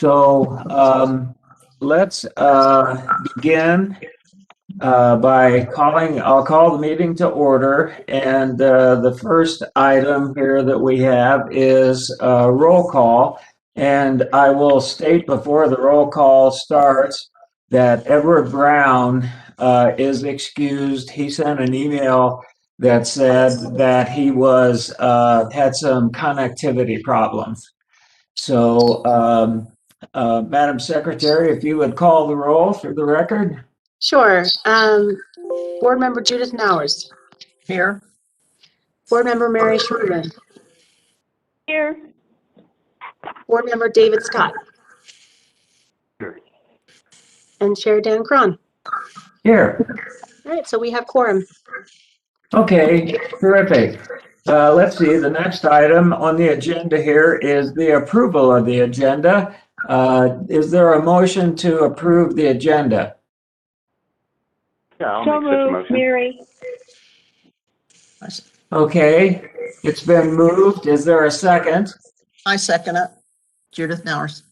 So let's begin by I'll call the meeting to order. And the first item here that we have is roll call. And I will state before the roll call starts that Edward Brown is excused. He sent an email that said that he had some connectivity problems. So, Madam Secretary, if you would call the roll for the record. Sure. Board Member Judith Nowers. Here. Board Member Mary Sherman. Here. Board Member David Scott. Here. And Chair Dan Cron. Here. All right, so we have quorum. Okay, terrific. Let's see, the next item on the agenda here is the approval of the agenda. Is there a motion to approve the agenda? Yeah, I'll So make such a moved, motion. Mary. Okay, it's been moved. Is there a second? I second it. Judith Nowers.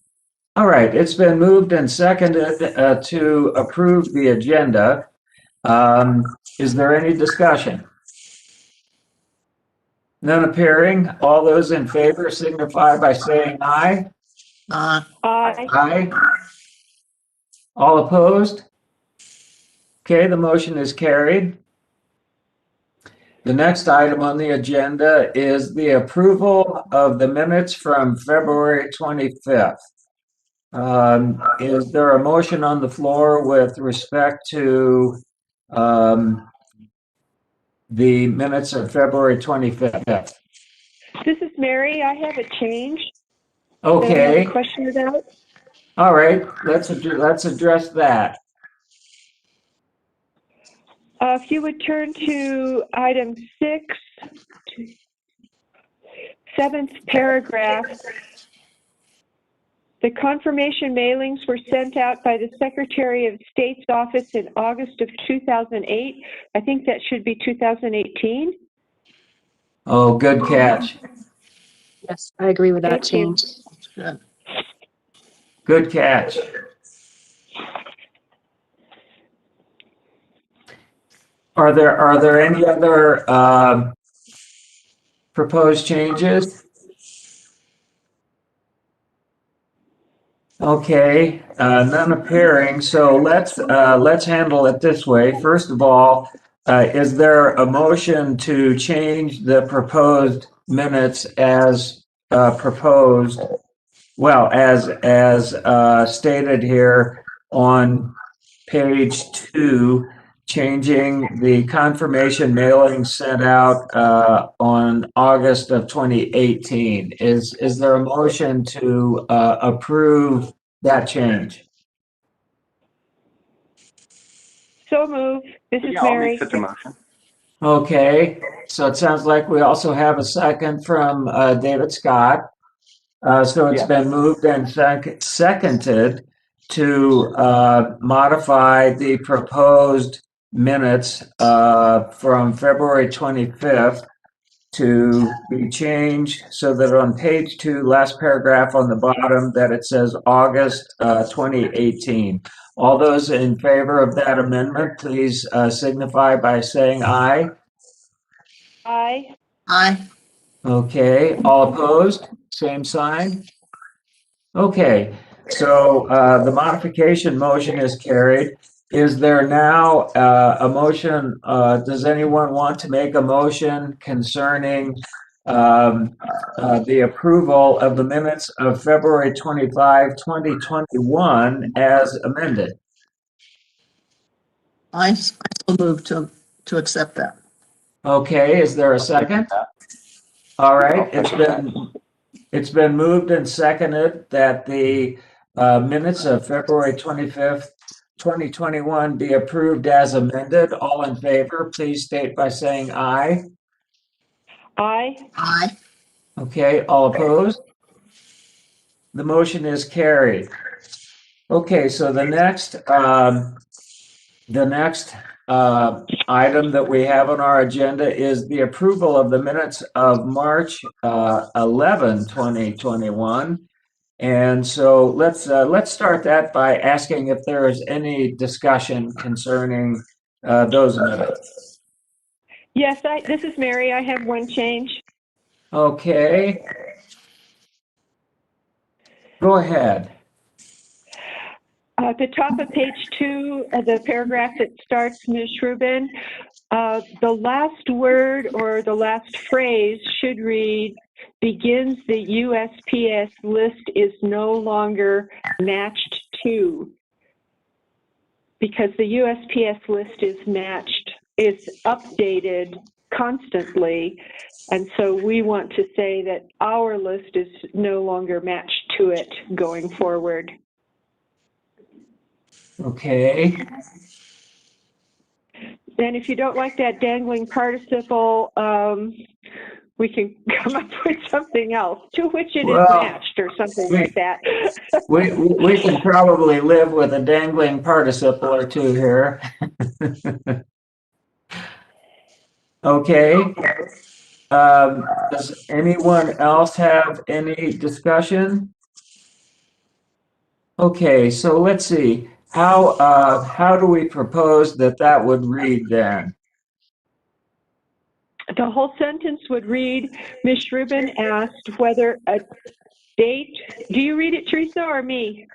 All right, it's been moved and seconded to approve the agenda. Is there any discussion? None appearing. All those in favor signify by saying aye. Aye. Aye. All opposed? Okay, the motion is carried. The next item on the agenda is the approval of the minutes from February 25th. Is there a motion on the floor with respect to the minutes of February 25th? This is Mary. I have a change. Okay, That I have a question about. all right, let's address that. If you would turn to item 6, seventh paragraph. The confirmation mailings were sent out by the Secretary of State's office in August of 2008. I think that should be 2018. Oh, good catch. Yes, I agree with that Thank you. change. Good. Good catch. Are there any other proposed changes? Okay, none appearing. So let's handle it this way. First of all, is there a motion to change the proposed minutes as proposed? Well, as stated here on page 2, changing the confirmation mailing sent out on August of 2018. Is there a motion to approve that change? So moved. This is Yeah, I'll Mary. make such a motion. Okay, so it sounds like we also have a second from David Scott. So it's Yeah. been moved and seconded to modify the proposed minutes from February 25th to be changed so that on page 2, last paragraph on the bottom, that it says August 2018. All those in favor of that amendment, please signify by saying aye. Aye. Aye. Okay, all opposed? Same sign? Okay, so the modification motion is carried. Is there now a motion? Does anyone want to make a motion concerning the approval of the minutes of February 25, 2021 as amended? I still move to accept that. Okay, is there a second? All right, it's been moved and seconded that the minutes of February 25th, 2021 be approved as amended. All in favor, please state by saying aye. Aye. Aye. Okay, all opposed? The motion is carried. Okay, so the next item that we have on our agenda is the approval of the minutes of March 11, 2021. And so let's start that by asking if there is any discussion concerning those minutes. Yes, this is Mary. I have one change. Okay. Go ahead. At the top of page 2, the paragraph that starts, Ms. Rubin, the last word or the last phrase should read, begins the USPS list is no longer matched to. Because the USPS list is updated constantly. And so we want to say that our list is no longer matched to it going forward. Okay. And if you don't like that dangling participle, we can come up with something else to which it is Well, matched or something like that. We can probably live with a dangling participle or two here. Okay. Does anyone else have any discussion? Okay, so let's see. How do we propose that would read then? The whole sentence would read, Ms. Rubin asked whether a date, do you read it, Teresa, or me?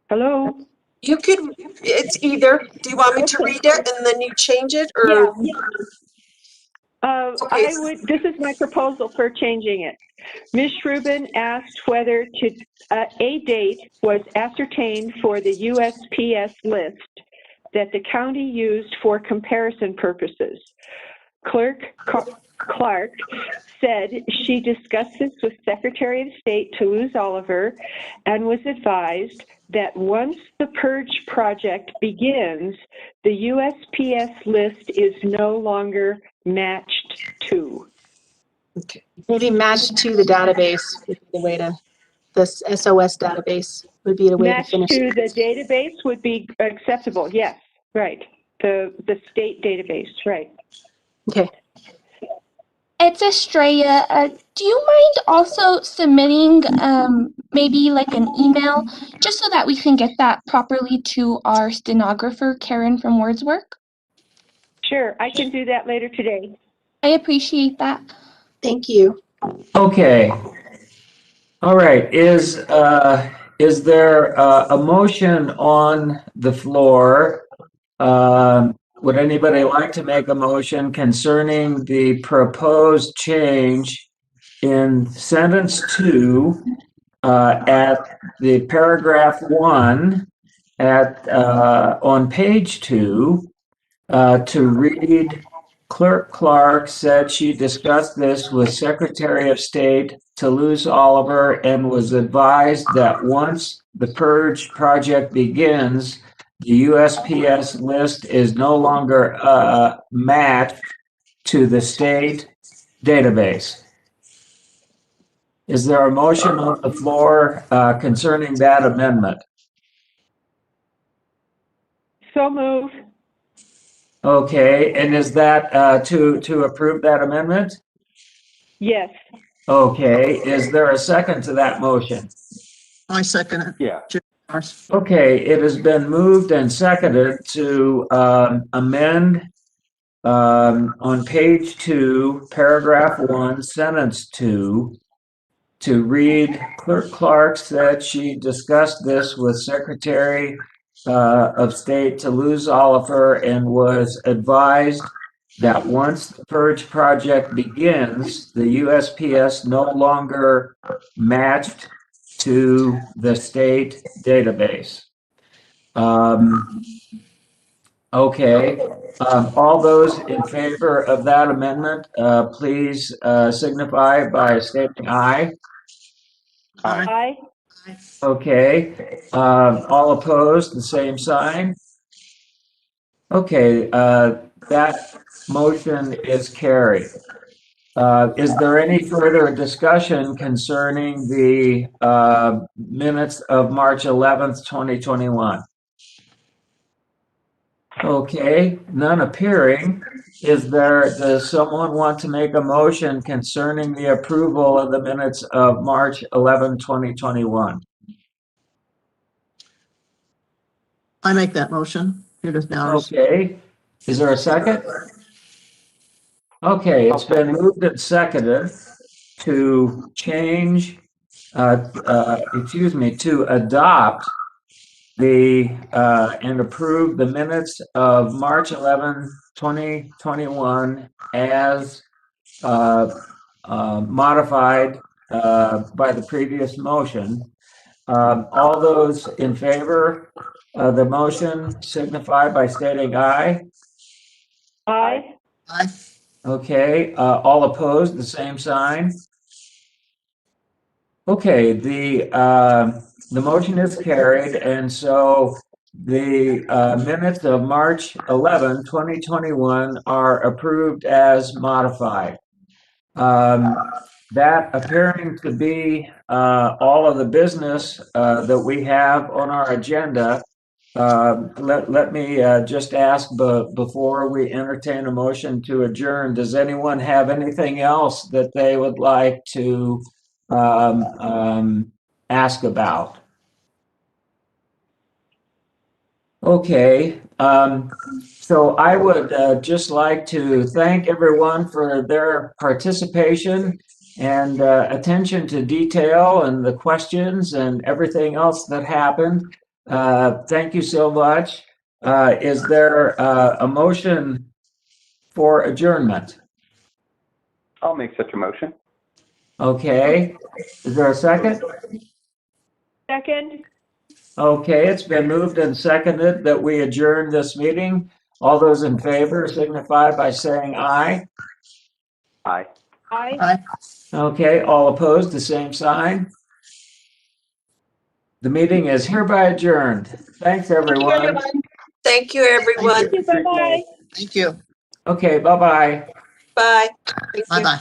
Hello? You could, it's either. Do you want me to read it and then you change it, or? Okay. This is my proposal for changing it. Ms. Rubin asked whether a date was ascertained for the USPS list that the county used for comparison purposes. Clerk Clark said she discussed this with Secretary of State Toulouse Oliver and was advised that once the purge project begins, the USPS list is no longer matched to. Okay. Maybe matched to the database would be the way to, this SOS database would be the way to Matched finish. to the database would be acceptable, yes, right. The state database, right. Okay. It's Estrella. Do you mind also submitting maybe like an email just so that we can get that properly to our stenographer, Karen from Wordsworth? Sure, I can do that later today. I appreciate that. Thank you. Okay. All right. Is there a motion on the floor? Would anybody like to make a motion concerning the proposed change in sentence 2 at the paragraph 1 on page 2 to read, Clerk Clark said she discussed this with Secretary of State Toulouse Oliver and was advised that once the purge project begins, the USPS list is no longer matched to the state database. Is there a motion on the floor concerning that amendment? So move. Okay, and is that to approve that amendment? Yes. Okay, is there a second to that motion? I second it. Yeah. Okay, it has been moved and seconded to amend on page 2, paragraph 1, sentence 2, to read, Clerk Clark said she discussed this with Secretary of State Toulouse Oliver and was advised that once the purge project begins, the USPS no longer matched to the state database. Okay, all those in favor of that amendment, please signify by stating aye. Aye. Okay, all opposed, the same sign. Okay, that motion is carried. Is there any further discussion concerning the minutes of March 11th, 2021? Okay, none appearing. Does someone want to make a motion concerning the approval of the minutes of March 11, 2021? I make that motion. Judith Bowers. Okay, is there a second? Okay, it's been moved and seconded to change, to adopt and approve the minutes of March 11, 2021 as modified by the previous motion. All those in favor of the motion signify by stating aye. Aye. Aye. Okay, all opposed, the same sign. Okay, the motion is carried, and so the minutes of March 11, 2021 are approved as modified. That appearing to be all of the business that we have on our agenda. Let me just ask before we entertain a motion to adjourn, does anyone have anything else that they would like to ask about? Okay, so I would just like to thank everyone for their participation and attention to detail and the questions and everything else that happened. Thank you so much. Is there a motion for adjournment? I'll make such a motion. Okay, is there a second? Second? Okay, it's been moved and seconded that we adjourn this meeting. All those in favor signify by saying aye. Aye. Aye. Aye. Okay, all opposed, the same sign. The meeting is hereby adjourned. Thanks, everyone. Thank you, everyone. Bye-bye. Thank you. Okay, bye-bye. Bye. Bye-bye.